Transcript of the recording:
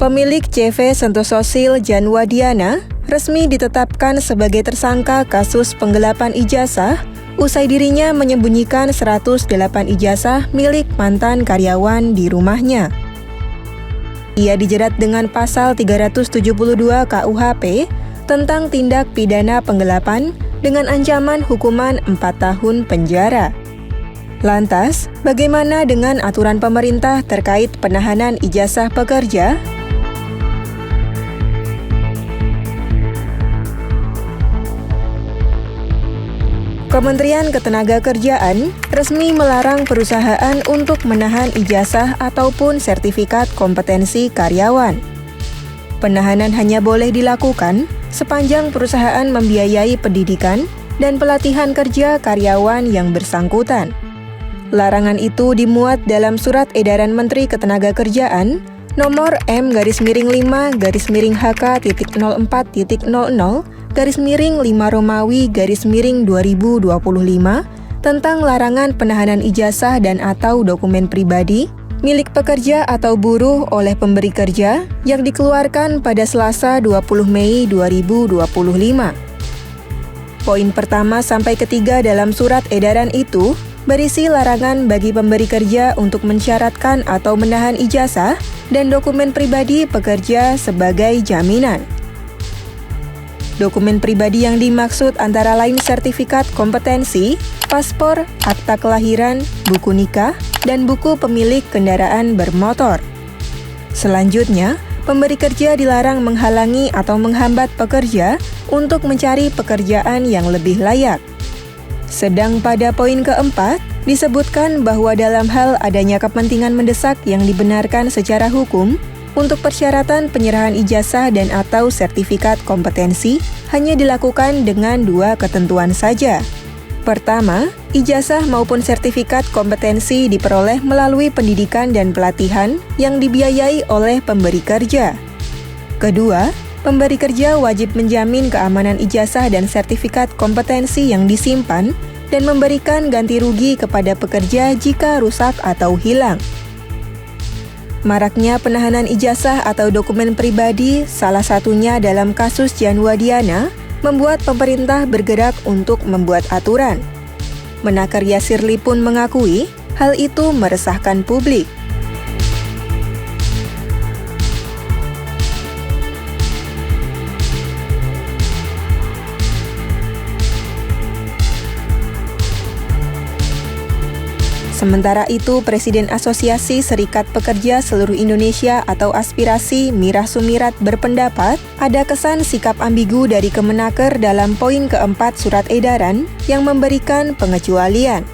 Pemilik CV Sentososil Janwadiana resmi ditetapkan sebagai tersangka kasus penggelapan ijazah usai dirinya menyembunyikan 108 ijazah milik mantan karyawan di rumahnya. Ia dijerat dengan pasal 372 KUHP tentang tindak pidana penggelapan dengan ancaman hukuman 4 tahun penjara. Lantas, bagaimana dengan aturan pemerintah terkait penahanan ijazah pekerja? Kementerian Ketenagakerjaan resmi melarang perusahaan untuk menahan ijazah ataupun sertifikat kompetensi karyawan. Penahanan hanya boleh dilakukan sepanjang perusahaan membiayai pendidikan dan pelatihan kerja karyawan yang bersangkutan. Larangan itu dimuat dalam Surat Edaran Menteri Ketenagakerjaan nomor M-HK.04.00/5 tentang larangan penahanan ijazah dan atau dokumen pribadi milik pekerja atau buruh oleh pemberi kerja yang dikeluarkan pada Selasa 20 Mei 2025. Poin pertama sampai ketiga dalam surat edaran itu berisi larangan bagi pemberi kerja untuk mensyaratkan atau menahan ijazah dan dokumen pribadi pekerja sebagai jaminan. Dokumen pribadi yang dimaksud antara lain sertifikat kompetensi, paspor, akta kelahiran, buku nikah, dan buku pemilik kendaraan bermotor. Selanjutnya, pemberi kerja dilarang menghalangi atau menghambat pekerja untuk mencari pekerjaan yang lebih layak. Sedang pada poin keempat, disebutkan bahwa dalam hal adanya kepentingan mendesak yang dibenarkan secara hukum, untuk persyaratan penyerahan ijazah dan atau sertifikat kompetensi hanya dilakukan dengan 2 ketentuan saja. Pertama, ijazah maupun sertifikat kompetensi diperoleh melalui pendidikan dan pelatihan yang dibiayai oleh pemberi kerja. Kedua, pemberi kerja wajib menjamin keamanan ijazah dan sertifikat kompetensi yang disimpan dan memberikan ganti rugi kepada pekerja jika rusak atau hilang. Maraknya penahanan ijazah atau dokumen pribadi, salah satunya dalam kasus Janwadiana, membuat pemerintah bergerak untuk membuat aturan. Menaker Yasirli pun mengakui hal itu meresahkan publik. Sementara itu, Presiden Asosiasi Serikat Pekerja Seluruh Indonesia atau Aspirasi Mirah Sumirat berpendapat ada kesan sikap ambigu dari Kemenaker dalam poin keempat surat edaran yang memberikan pengecualian.